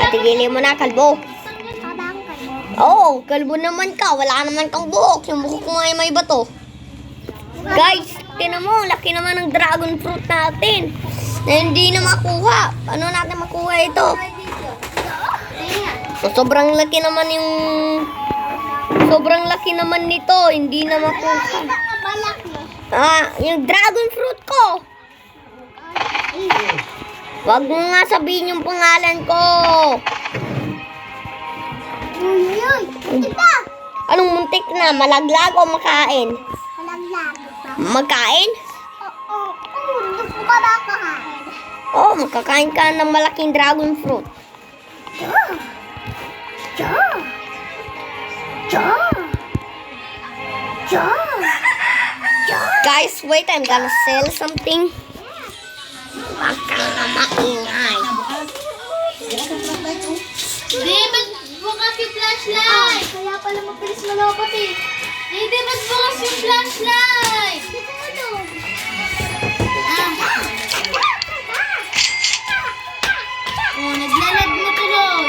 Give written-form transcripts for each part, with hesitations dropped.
Tigilin mo na, kalbo. Oo, kalbo naman ka. Wala naman kang buhok. Yung buhok mo ay may bato. Guys, tinan mo, laki naman ng dragon fruit natin. Na hindi na makuha. Paano natin makuha ito? Sobrang laki naman yung... Sobrang laki naman nito. Hindi na makuha. Yung dragon fruit ko. Wag mo nga sabihin yung pangalan ko. Anong muntik na? Malaglag o makain? Magkain? Oo, makakain ka ng malaking dragon fruit. Guys, wait, I'm gonna sell something. Baka maingay. David, bukas yung flashlight! Kaya pala mabilis malapot eh. David, bukas yung flashlight! Oh, naglalad mo tuloy.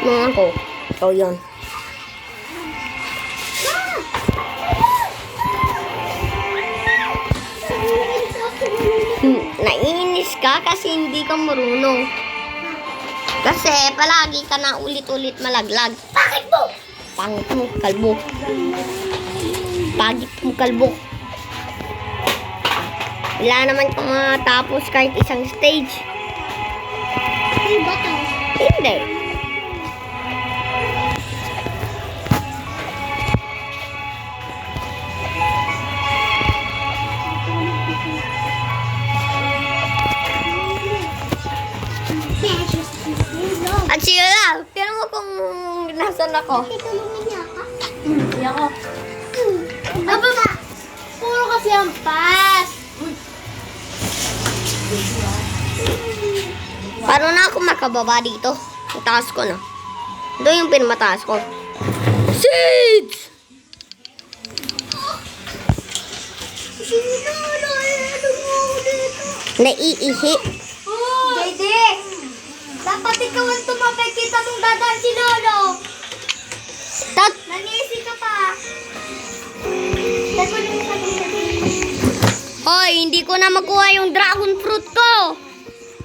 Nung ako. So, yun. Naiinis ka kasi hindi ka marunong. Kasi palagi ka na ulit-ulit malaglag. Bakit mo? Pangit mo, kalbo. Pagit mo, kalbo. Wala naman kang matapos kahit isang stage. Diba to? Hindi. At sila, tignan mo kung nasan ako. Tutulungan niya ka? Hindi ako. Aba, puro kasi ang pass. Paano na ako makababa dito? Ang taas ko na. Ito yung pinamataas ko. Seeds! Naiihi. Dede! Dapat ikaw ang tumapay, kita mong dadaan si Lolo. Tat! Nanisi ka pa. Dako na yung sabi. Hoy, hindi ko na makuha yung dragon fruit ko.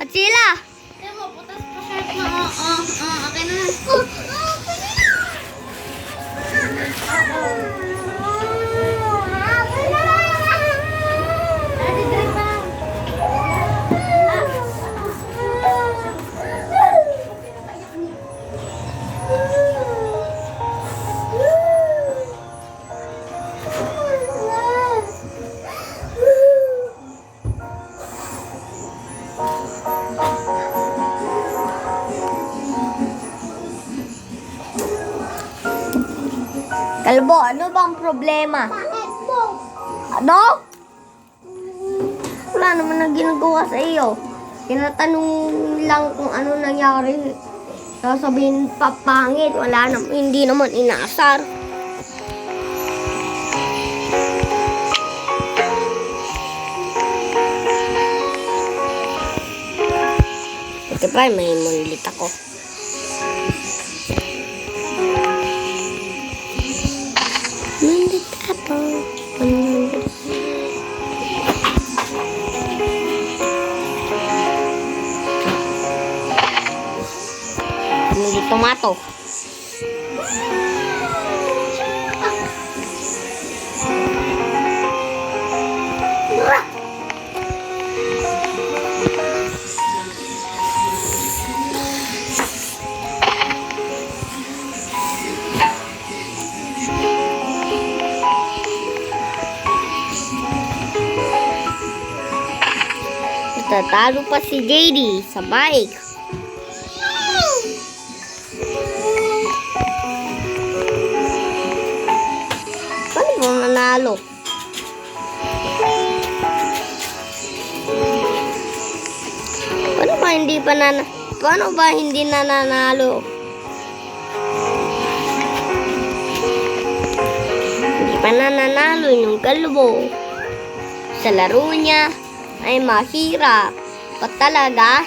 At sila. Kaya mo, putas pa shirt mo. Okay na. Ate, drink pa. Kalbo, ano bang problema? Bakit mo? Ano? Wala naman na ginagawa sa iyo. Tinatanong lang kung ano nangyari. Sasabihin papangit. Wala naman, hindi naman inaasar. Ito pa, may manlit ako. Manlit ako. Manlit. Manlit tomato. Tatalo pa si JD sa bike. Paano ba manalo? Paano ba hindi nananalo? Hindi pa nananalo yung kalbo. Sa laro niya ay mahirap pa talaga.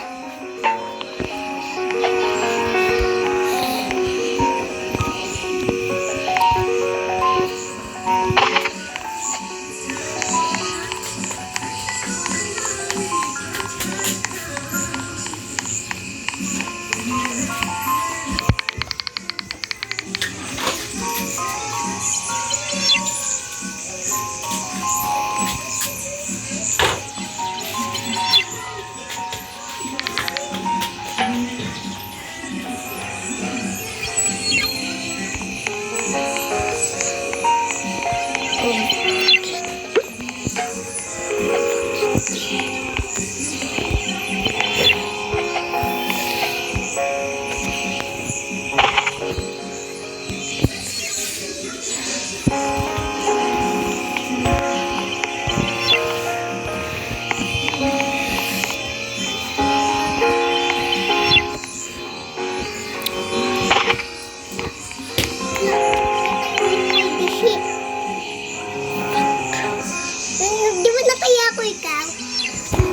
Di ba na kaya ako ikaw?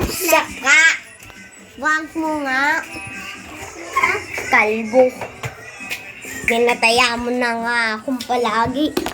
Saka, wag mo nga. Kalbo. Pinataya mo na nga akong palagi.